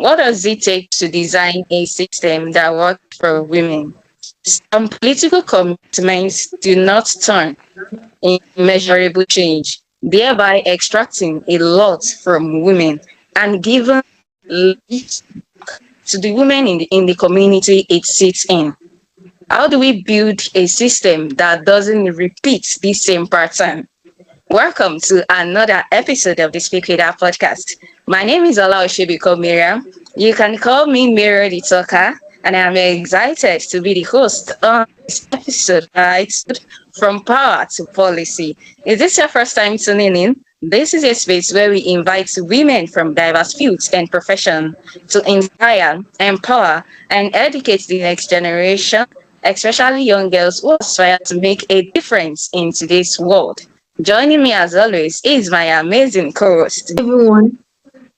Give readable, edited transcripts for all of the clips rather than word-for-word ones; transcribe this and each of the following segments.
What does it take to design a system that works for women? Some political commitments do not turn in measurable change, thereby extracting a lot from women and giving lift to the women in the community it sits in. How do we build a system that doesn't repeat the same pattern? Welcome to another episode of the Speak With Her podcast. My name is Ola Oshibiko Miriam. You can call me Mira the Talker, and I'm excited to be the host on this episode titled From Power to Policy. Is this your first time tuning in? This is a space where we invite women from diverse fields and professions to inspire, empower, and educate the next generation, especially young girls who aspire to make a difference in today's world. Joining me as always is my amazing co-host. Everyone.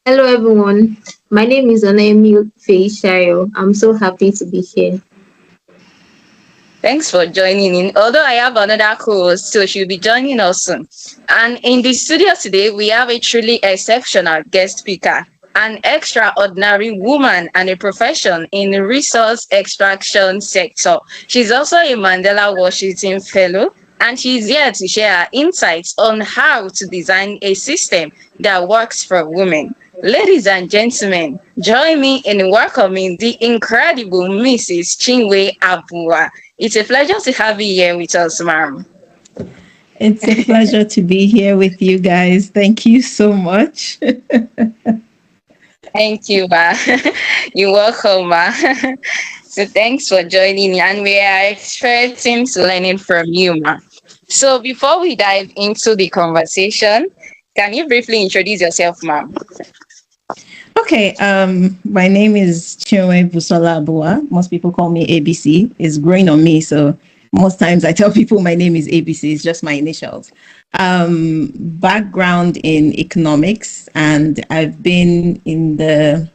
Hello, everyone. My name is Anaemi Feishayo. I'm so happy to be here. Thanks for joining in. Although I have another co-host, so she'll be joining us soon. And in the studio today, we have a truly exceptional guest speaker, an extraordinary woman and a profession in the resource extraction sector. She's also a Mandela Washington Fellow, and she's here to share her insights on how to design a system that works for women. Ladies and gentlemen, join me in welcoming the incredible Mrs. Chinwe Abuwa. It's a pleasure to have you here with us, ma'am. It's a pleasure to be here with you guys. Thank you so much. Thank you, ma. You're welcome, ma. So thanks for joining me, and we are expecting to learning from you, ma. So before we dive into the conversation, can you briefly introduce yourself, ma'am? Okay, my name is Chinwe Abuwa. Most people call me ABC. It's growing on me, so most times I tell people my name is ABC. It's just my initials. Background in economics, and I've been in the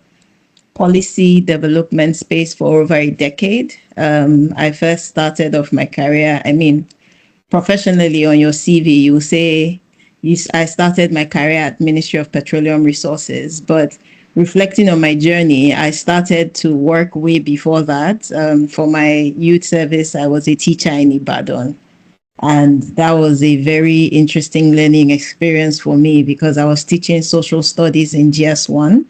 policy development space for over a decade. I first started off my career, professionally on your CV, you say, I started my career at Ministry of Petroleum Resources, but reflecting on my journey, I started to work way before that. For my youth service, I was a teacher in Ibadan. And that was a very interesting learning experience for me because I was teaching social studies in GS1.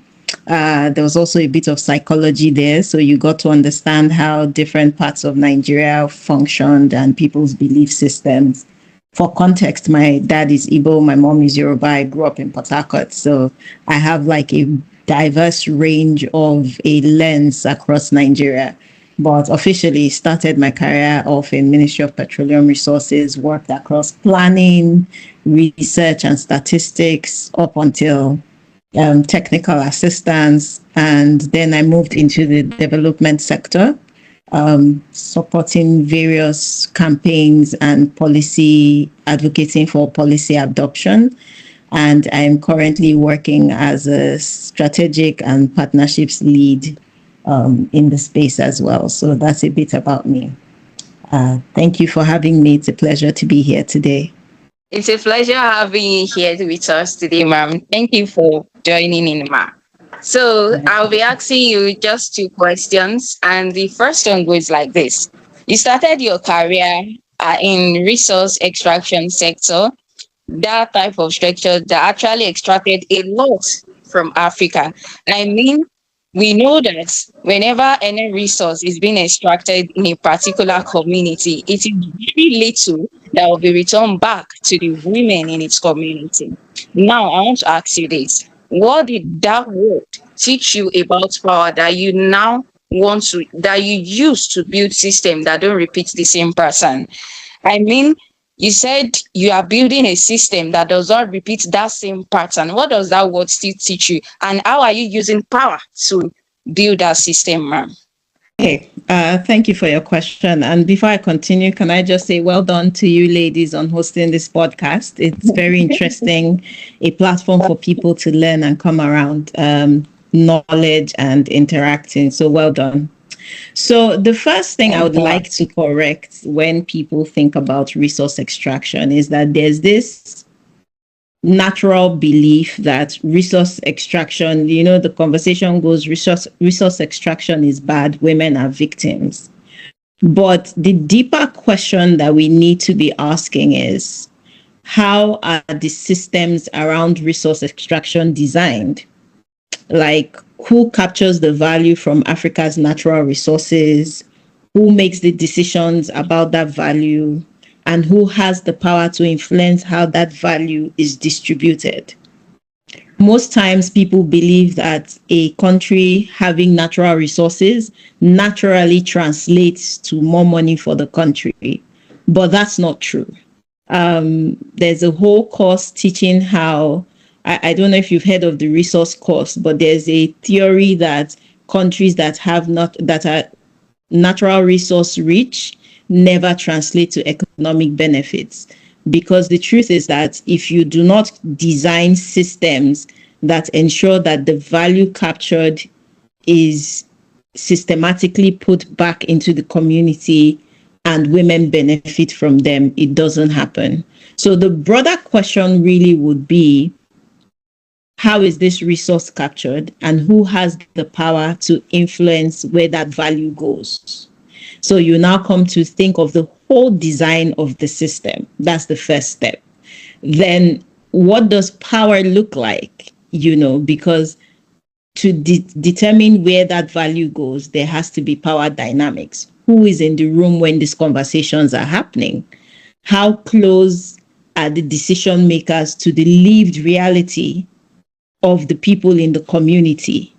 There was also a bit of psychology there, so you got to understand how different parts of Nigeria functioned and people's belief systems. For context, my dad is Igbo, my mom is Yoruba. I grew up in Port Harcourt, so I have like a diverse range of a lens across Nigeria. But officially started my career off in Ministry of Petroleum Resources, worked across planning, research and statistics up until technical assistance. And then I moved into the development sector, supporting various campaigns and policy, advocating for policy adoption. And I'm currently working as a strategic and partnerships lead in the space as well. So that's a bit about me. Thank you for having me. It's a pleasure to be here today. It's a pleasure having you here with us today, ma'am. Thank you for joining in, ma'am. So I'll be asking you just two questions, and the first one goes like this. You started your career in resource extraction sector, that type of structure that actually extracted a lot from Africa. We know that whenever any resource is being extracted in a particular community, it is very little that will be returned back to the women in its community. Now, I want to ask you this. What did that word teach you about power that you now that you use to build systems that don't repeat the same pattern? You said you are building a system that does not repeat that same pattern. What does that word still teach you? And how are you using power to build that system, ma'am? Okay, thank you for your question. And before I continue, can I just say well done to you ladies on hosting this podcast. It's very interesting, a platform for people to learn and come around knowledge and interacting. So well done. So the first thing I would like to correct when people think about resource extraction is that there's this natural belief that resource extraction, the conversation goes, resource extraction is bad, women are victims. But the deeper question that we need to be asking is, how are the systems around resource extraction designed? Like, who captures the value from Africa's natural resources? Who makes the decisions about that value? And who has the power to influence how that value is distributed? Most times people believe that a country having natural resources naturally translates to more money for the country, but that's not true. There's a whole course teaching how, I don't know if you've heard of the resource course, but there's a theory that countries that are natural resource rich never translate to economic benefits. Because the truth is that if you do not design systems that ensure that the value captured is systematically put back into the community and women benefit from them, it doesn't happen. So the broader question really would be, how is this resource captured and who has the power to influence where that value goes? So you now come to think of the whole design of the system. That's the first step. Then what does power look like? Because to determine where that value goes, there has to be power dynamics. Who is in the room when these conversations are happening? How close are the decision makers to the lived reality of the people in the community?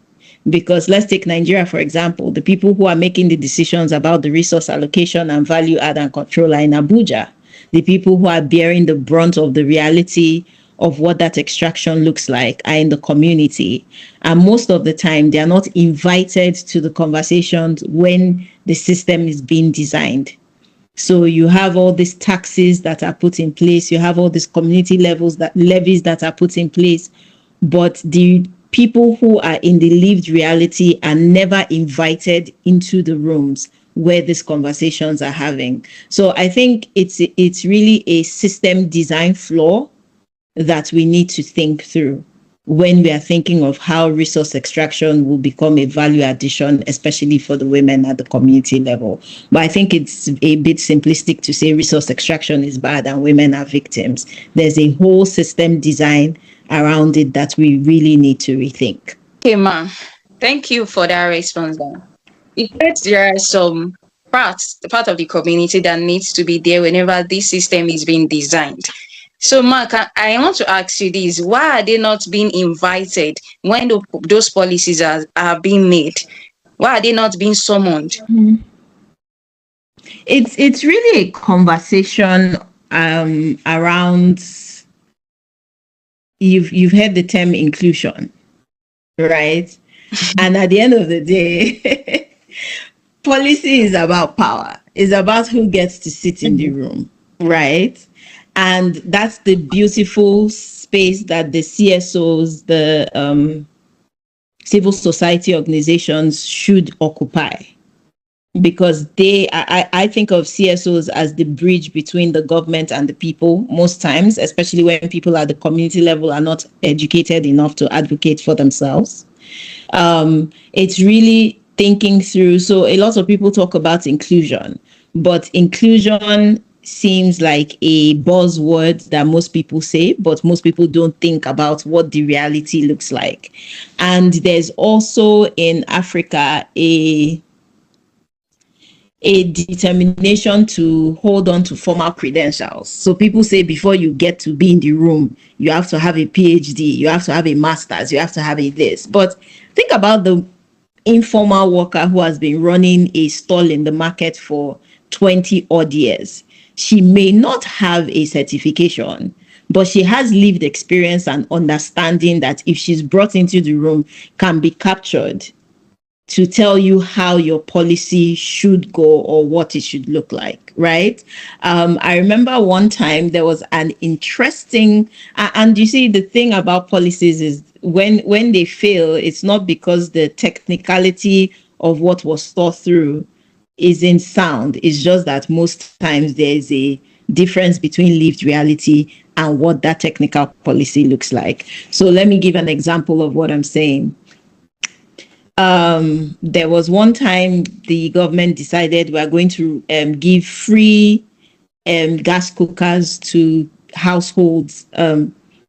Because let's take Nigeria, for example. The people who are making the decisions about the resource allocation and value add and control are in Abuja. The people who are bearing the brunt of the reality of what that extraction looks like are in the community. And most of the time, they are not invited to the conversations when the system is being designed. So you have all these taxes that are put in place. You have all these community levies that are put in place. But the people who are in the lived reality are never invited into the rooms where these conversations are having. So I think it's really a system design flaw that we need to think through when we are thinking of how resource extraction will become a value addition, especially for the women at the community level. But I think it's a bit simplistic to say resource extraction is bad and women are victims. There's a whole system design around it that we really need to rethink. Okay, ma'am. Thank you for that response. It says there are some the part of the community that needs to be there whenever this system is being designed. So, Mark, I want to ask you this. Why are they not being invited when those policies are being made? Why are they not being summoned? It's really a conversation around, you've heard the term inclusion, right? And at the end of the day, policy is about power. It's about who gets to sit in the room, right? And that's the beautiful space that the CSOs, the civil society organizations should occupy. Because I think of CSOs as the bridge between the government and the people most times, especially when people at the community level are not educated enough to advocate for themselves. It's really thinking through. So a lot of people talk about inclusion, but inclusion seems like a buzzword that most people say, but most people don't think about what the reality looks like. And there's also in Africa a determination to hold on to formal credentials. So people say before you get to be in the room, you have to have a PhD, you have to have a master's, you have to have a this. But think about the informal worker who has been running a stall in the market for 20 odd years. She may not have a certification, but she has lived experience and understanding that if she's brought into the room, can be captured to tell you how your policy should go or what it should look like, right? I remember one time there was an interesting, and you see, the thing about policies is when they fail, it's not because the technicality of what was thought through isn't sound. It's just that most times there's a difference between lived reality and what that technical policy looks like. So let me give an example of what I'm saying. There was one time the government decided we are going to give free gas cookers to households.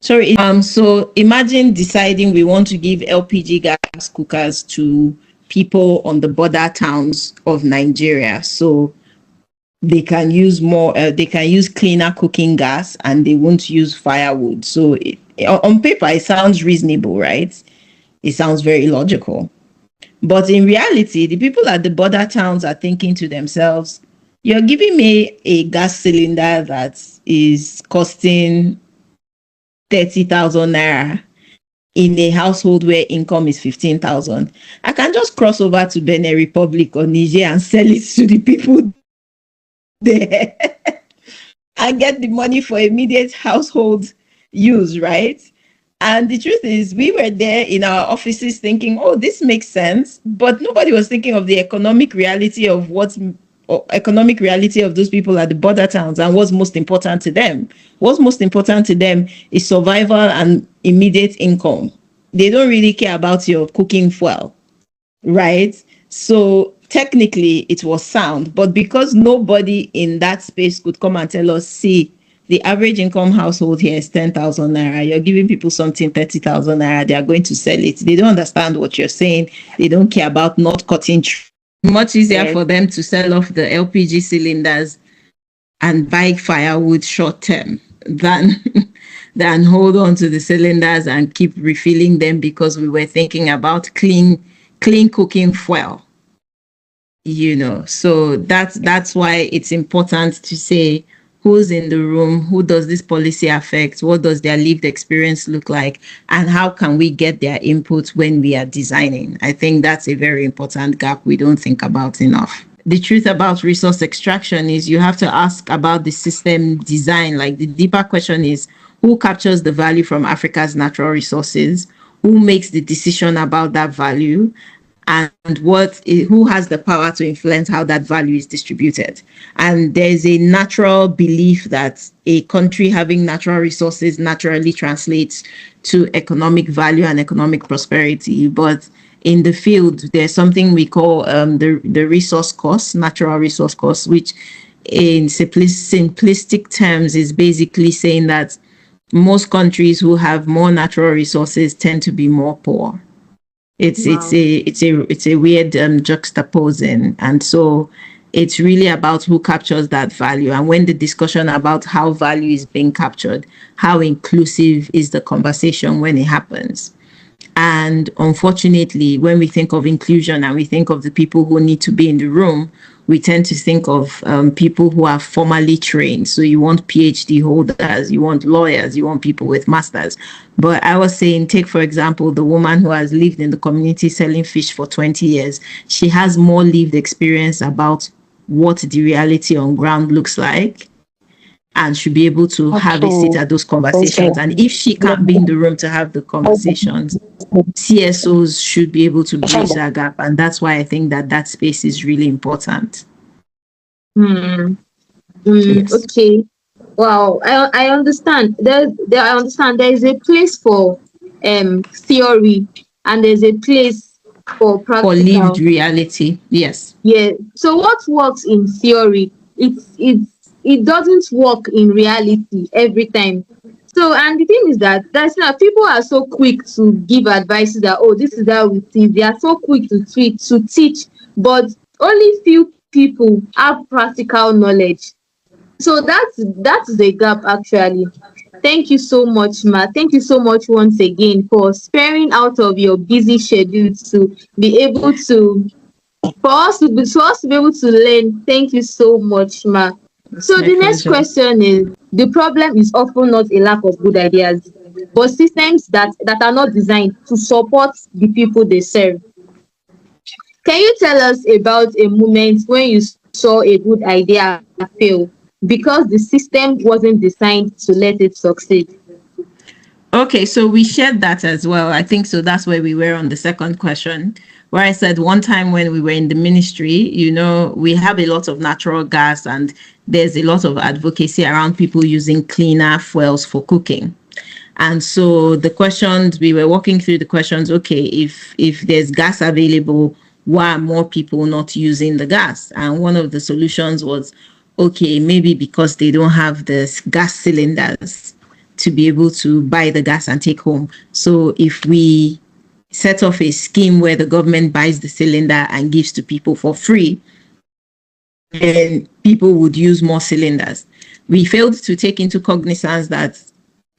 So imagine deciding we want to give LPG gas cookers to people on the border towns of Nigeria, so they can use more. They can use cleaner cooking gas, and they won't use firewood. So on paper, it sounds reasonable, right? It sounds very logical. But in reality, the people at the border towns are thinking to themselves, you're giving me a gas cylinder that is costing 30,000 naira in a household where income is 15,000. I can just cross over to Benin Republic or Niger and sell it to the people there and get the money for immediate household use, right? And the truth is, we were there in our offices thinking, oh, this makes sense. But nobody was thinking of the economic reality of those people at the border towns and what's most important to them. What's most important to them is survival and immediate income. They don't really care about your cooking fuel, right? So technically, it was sound. But because nobody in that space could come and tell us, see, the average income household here is 10,000 naira. You're giving people something 30,000 naira. They are going to sell it. They don't understand what you're saying. They don't care about not cutting. Much easier for them to sell off the LPG cylinders and buy firewood short term than hold on to the cylinders and keep refilling them because we were thinking about clean cooking fuel. So that's why it's important to say, who's in the room, who does this policy affect, what does their lived experience look like, and how can we get their input when we are designing? I think that's a very important gap we don't think about enough. The truth about resource extraction is you have to ask about the system design. Like, the deeper question is, who captures the value from Africa's natural resources? Who makes the decision about that value? And who has the power to influence how that value is distributed? And there's a natural belief that a country having natural resources naturally translates to economic value and economic prosperity. But in the field, there's something we call the resource cost, natural resource cost, which in simplistic terms is basically saying that most countries who have more natural resources tend to be more poor. It's a weird juxtaposing, and so it's really about who captures that value. And when the discussion about how value is being captured, how inclusive is the conversation when it happens? And unfortunately, when we think of inclusion and we think of the people who need to be in the room, we tend to think of people who are formally trained. So you want PhD holders, you want lawyers, you want people with masters. But I was saying, take, for example, the woman who has lived in the community selling fish for 20 years. She has more lived experience about what the reality on ground looks like, and should be able to have a seat at those conversations. And if she can't be in the room to have the conversations, CSOs should be able to bridge that gap. And that's why I think that space is really important. Yes. Okay. Wow. I understand. I understand there is a place for theory, and there's a place for practical. For lived reality. Yes. Yeah. So what works in theory, it doesn't work in reality every time. So, and the thing is that people are so quick to give advices that, oh, this is how we teach. They are so quick to teach, but only few people have practical knowledge. So that's the gap, actually. Thank you so much, Ma. Thank you so much once again for sparing out of your busy schedule to be able to, for us to be able to learn. Thank you so much, Ma. So the next question is, the problem is often not a lack of good ideas, but systems that are not designed to support the people they serve. Can you tell us about a moment when you saw a good idea fail because the system wasn't designed to let it succeed? Okay, so we shared that as well. I think so that's where we were on the second question. where I said one time when we were in the ministry, we have a lot of natural gas and there's a lot of advocacy around people using cleaner fuels for cooking. And so the questions, we were walking through the questions, okay, if there's gas available, why are more people not using the gas? And one of the solutions was, okay, maybe because they don't have the gas cylinders to be able to buy the gas and take home. So if we set off a scheme where the government buys the cylinder and gives to people for free, then people would use more cylinders. We failed to take into cognizance that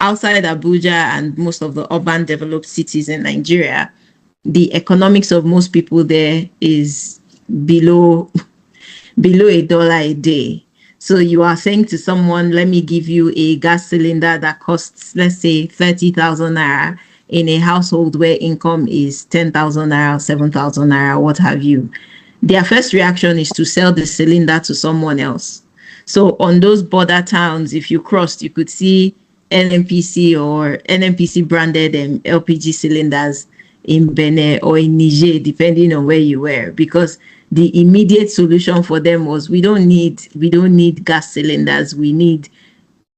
outside Abuja and most of the urban developed cities in Nigeria, the economics of most people there is below $1 a day. So you are saying to someone, let me give you a gas cylinder that costs, let's say, 30,000 naira in a household where income is 10,000 naira, 7,000 naira, what have you. Their first reaction is to sell the cylinder to someone else. So on those border towns, if you crossed, you could see NNPC or NNPC branded LPG cylinders in Benin or in Niger, depending on where you were, because the immediate solution for them was we don't need gas cylinders, we need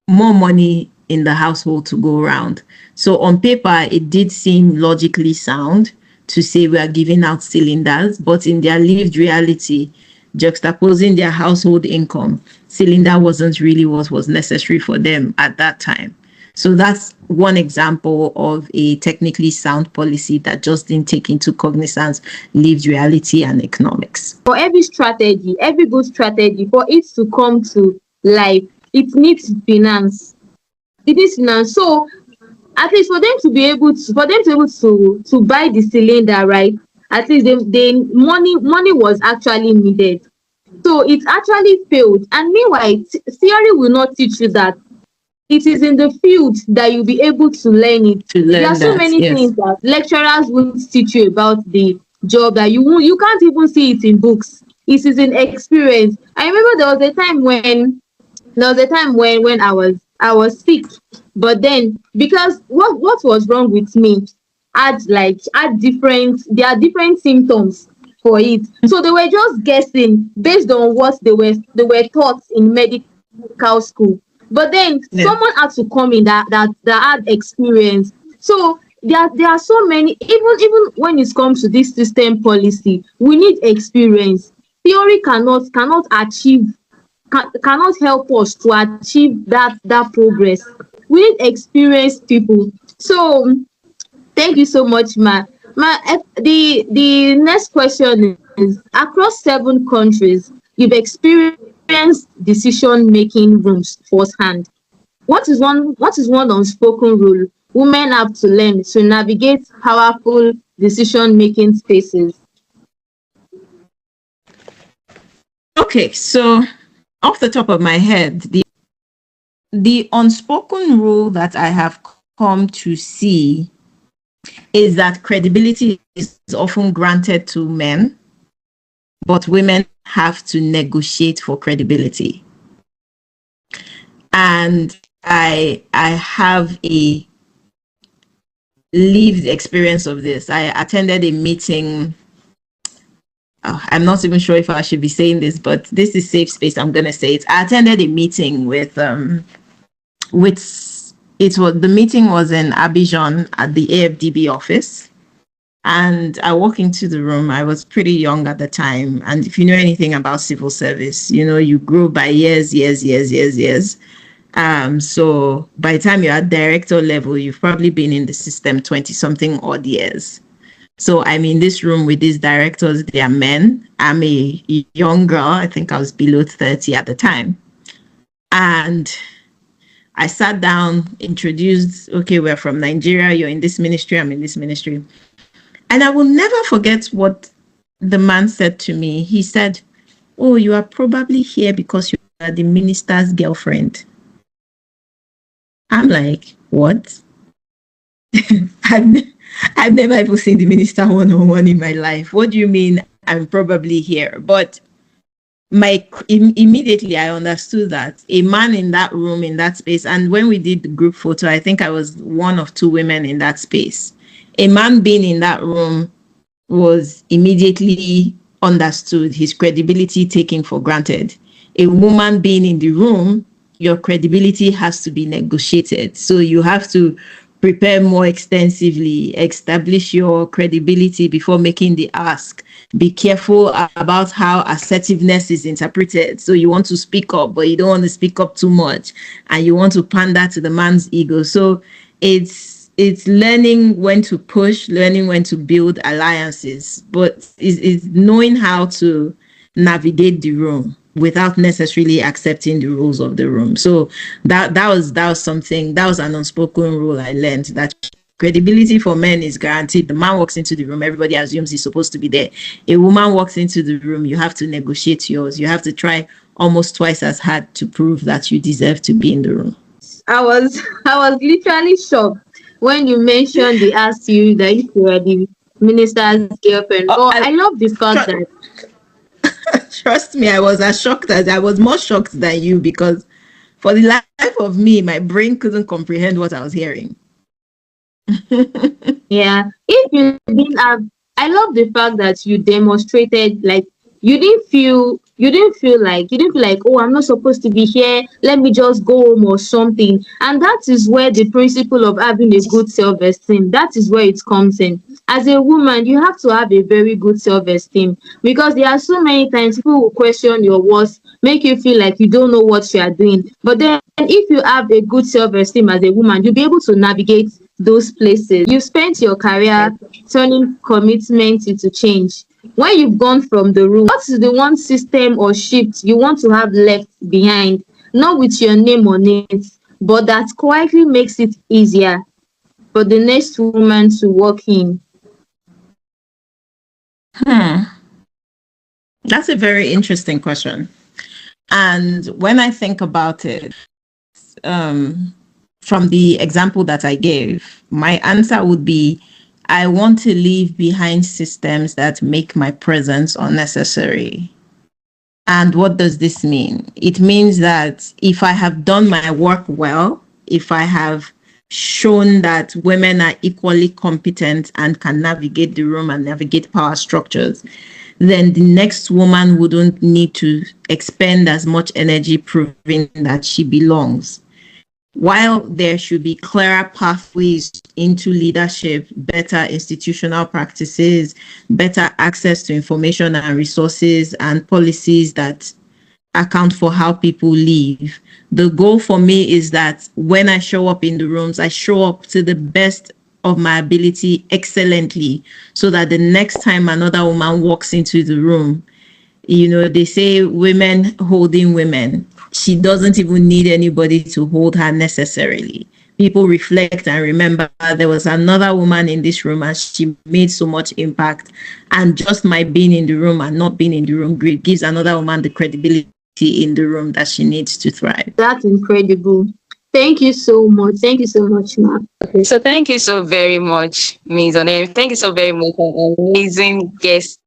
more money in the household to go around. So on paper, it did seem logically sound to say we are giving out cylinders, but in their lived reality, juxtaposing their household income, cylinder wasn't really what was necessary for them at that time. So that's one example of a technically sound policy that just didn't take into cognizance lived reality and economics. For every strategy, every good strategy, for it to come to life, it needs finance. It needs finance. So at least for them to be able to buy the cylinder, right? At least they money was actually needed. So it actually failed. And meanwhile, theory will not teach you that. It is in the field that you'll be able to learn it. There are so many things that lecturers won't teach you about the job that you can't even see it in books. It is in experience. I remember there was a time when I was sick, but then because what was wrong with me there are different symptoms for it. So they were just guessing based on what they were taught in medical school. But then someone had to come in that had experience. So there are so many, even when it comes to this system policy, we need experience. Theory cannot help us to achieve that progress. We need experienced people. So thank you so much, Ma. The next question is, across 7 countries, you've experienced decision-making rooms firsthand. What is one unspoken rule women have to learn to navigate powerful decision-making spaces? Okay, so off the top of my head, the unspoken rule that I have come to see is that credibility is often granted to men, but women have to negotiate for credibility. And I have a lived experience of this. I attended a meeting. I'm not even sure if I should be saying this, but this is safe space. I'm going to say it. I attended a meeting the meeting was in Abidjan at the AFDB office. And I walk into the room. I was pretty young at the time. And if you know anything about civil service, you grow by years. So by the time you're at director level, you've probably been in the system 20-something odd years. So I'm in this room with these directors. They are men. I'm a young girl. I think I was below 30 at the time. And I sat down, introduced, okay, we're from Nigeria. You're in this ministry. I'm in this ministry. And I will never forget what the man said to me. He said, "Oh, you are probably here because you are the minister's girlfriend." I'm like, what? I've never even seen the minister one-on-one in my life. What do you mean I'm probably here? But immediately I understood that a man in that room, in that space, and when we did the group photo, I think I was one of 2 women in that space. A man being in that room was immediately understood, his credibility taken for granted. A woman being in the room, your credibility has to be negotiated. So you have to prepare more extensively, establish your credibility before making the ask. Be careful about how assertiveness is interpreted. So you want to speak up, but you don't want to speak up too much, and you want to pander to the man's ego. So it's learning when to push, learning when to build alliances, but it's knowing how to navigate the room without necessarily accepting the rules of the room. So that was something, that was an unspoken rule I learned, that credibility for men is guaranteed. The man walks into the room, everybody assumes he's supposed to be there. A woman walks into the room, you have to negotiate yours. You have to try almost twice as hard to prove that you deserve to be in the room. I was literally shocked when you mentioned they asked you that if you were the minister's girlfriend. But I love the fact that trust me, I was as shocked as I was more shocked than you, because for the life of me, my brain couldn't comprehend what I was hearing. yeah, if you didn't have, I love the fact that you demonstrated, like, you didn't feel like, oh, I'm not supposed to be here, let me just go home or something. And that is where the principle of having a good self-esteem, that is where it comes in. As a woman, you have to have a very good self-esteem, because there are so many times people will question your worth, make you feel like you don't know what you are doing. But then if you have a good self-esteem as a woman, you'll be able to navigate those places. You spent your career turning commitment into change. When you've gone from the room, what is the one system or shift you want to have left behind, not with your name on it, but that quietly makes it easier for the next woman to walk in? That's a very interesting question. And when I think about it, from the example that I gave, my answer would be, I want to leave behind systems that make my presence unnecessary. And what does this mean? It means that if I have done my work well, if I have shown that women are equally competent and can navigate the room and navigate power structures, then the next woman wouldn't need to expend as much energy proving that she belongs. While there should be clearer pathways into leadership, better institutional practices, better access to information and resources, and policies that account for how people live, the goal for me is that when I show up in the rooms, I show up to the best of my ability excellently, so that the next time another woman walks into the room, they say women holding women. She doesn't even need anybody to hold her necessarily. People reflect and remember there was another woman in this room and she made so much impact. And just my being in the room and not being in the room gives another woman the credibility in the room that she needs to thrive. That's incredible. Thank you so much. Thank you so much, Ma. Okay, so thank you so very much, Ms. Onem. Thank you so very much, an amazing guest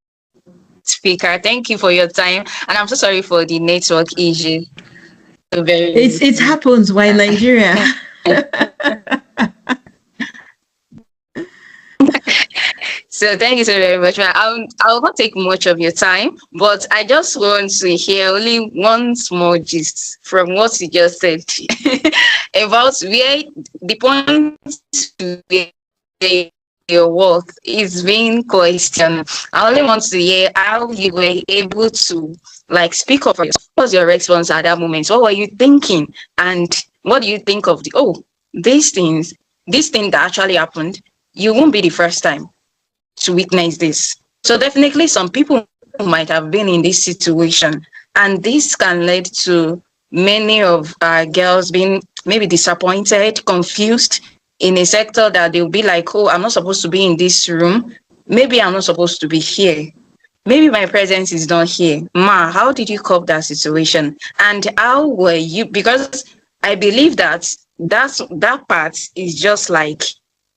speaker. Thank you for your time, and I'm so sorry for the network issue. So it happens. Why Nigeria? So thank you so very much. I'll not take much of your time, but I just want to hear only one small gist from what you just said about where the point where your worth is being questioned. I only want to hear how you were able to speak up for yourself. What was your response at that moment? What were you thinking? And what do you think of this thing that actually happened? You won't be the first time to witness this. So definitely some people might have been in this situation, and this can lead to many of our girls being maybe disappointed, confused in a sector that they'll be like, oh, I'm not supposed to be in this room. Maybe I'm not supposed to be here. Maybe my presence is not here. Ma, how did you cope that situation? And how were you? Because I believe that part is just like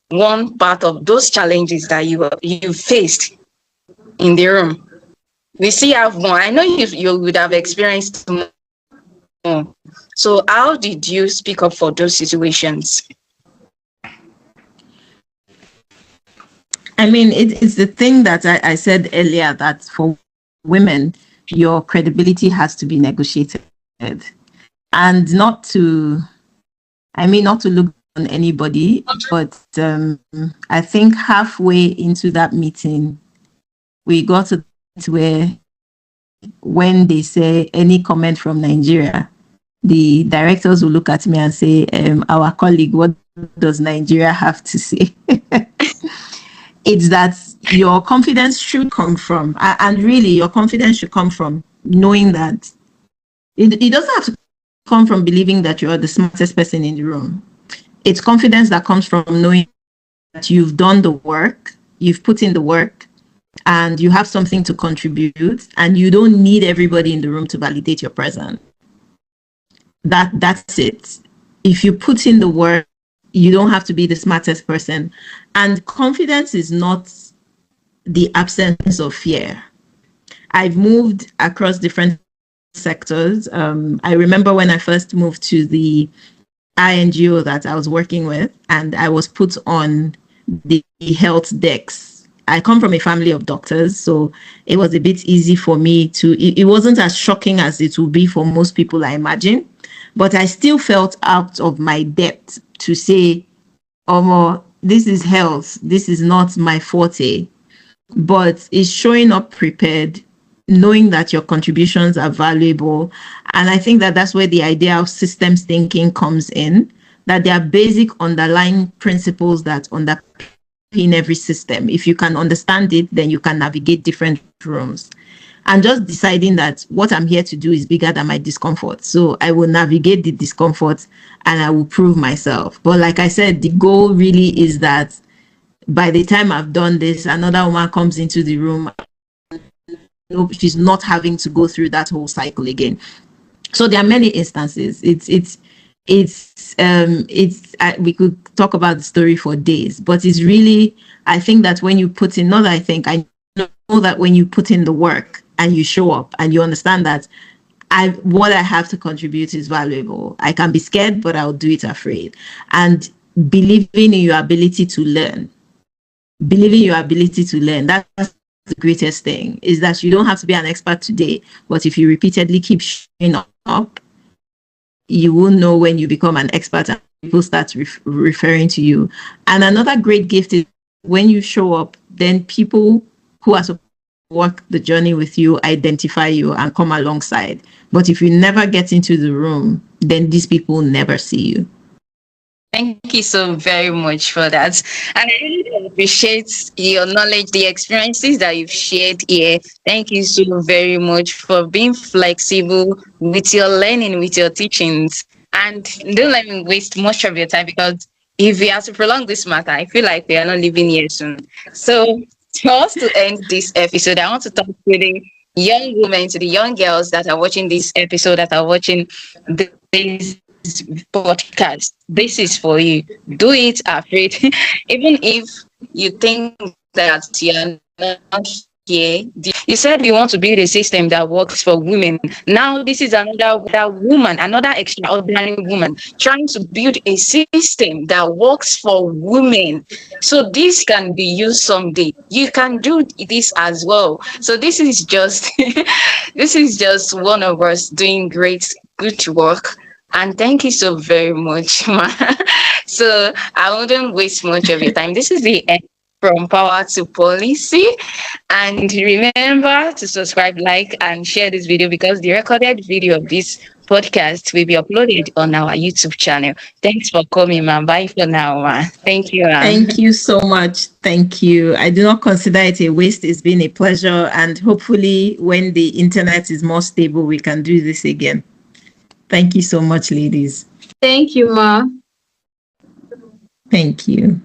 one part of those challenges that you faced in the room. We still have more. I know you would have experienced more. So how did you speak up for those situations? I mean, it's the thing that I said earlier, that for women, your credibility has to be negotiated. And not to, I mean, not to look on anybody, but I think halfway into that meeting, we got to the point where when they say any comment from Nigeria, the directors will look at me and say, our colleague, what does Nigeria have to say? It's that your confidence should come from, and really your confidence should come from knowing that it doesn't have to come from believing that you're the smartest person in the room. It's confidence that comes from knowing that you've done the work, you've put in the work, and you have something to contribute, and you don't need everybody in the room to validate your presence. That's it. If you put in the work, you don't have to be the smartest person. And confidence is not the absence of fear. I've moved across different sectors. I remember when I first moved to the INGO that I was working with, and I was put on the health decks. I come from a family of doctors, so it was a bit easy for me to, it wasn't as shocking as it would be for most people, I imagine. But I still felt out of my depth to say, oh, this is health. This is not my forte. But it's showing up prepared, knowing that your contributions are valuable. And I think that that's where the idea of systems thinking comes in, that there are basic underlying principles that underpin every system. If you can understand it, then you can navigate different rooms. And just deciding that what I'm here to do is bigger than my discomfort. So I will navigate the discomfort and I will prove myself. But like I said, the goal really is that by the time I've done this, another woman comes into the room. She's not having to go through that whole cycle again. So there are many instances. We could talk about the story for days, but it's really, I think that when you put in, I know that when you put in the work and you show up and you understand that what I have to contribute is valuable. I can be scared, but I'll do it afraid. And believing in your ability to learn. That's the greatest thing, is that you don't have to be an expert today, but if you repeatedly keep showing up, you will know when you become an expert and people start referring to you. And another great gift is when you show up, then people who are supposed to walk the journey with you identify you and come alongside. But if you never get into the room, then these people never see you. Thank you so very much for that. And I really appreciate your knowledge, the experiences that you've shared here. Thank you so very much for being flexible with your learning, with your teachings. And don't let me waste much of your time, because if we have to prolong this matter, I feel like we are not leaving here soon. So for us to end this episode, I want to talk to the young women, to the young girls that are watching this episode, that are watching this podcast. This is for you. Do it afraid. Even if you think that you're not here. You said you want to build a system that works for women. Now this is another woman, another extraordinary woman trying to build a system that works for women. So this can be used someday. You can do this as well. So this is just this is just one of us doing good work. And thank you so very much, ma. So I wouldn't waste much of your time. This is the end from Power to Policy. And remember to subscribe, like, and share this video, because the recorded video of this podcast will be uploaded on our YouTube channel. Thanks for coming, man. Bye for now, man. Thank you, man. Thank you so much. Thank you. I do not consider it a waste. It's been a pleasure. And hopefully when the internet is more stable, we can do this again. Thank you so much, ladies. Thank you, Ma. Thank you.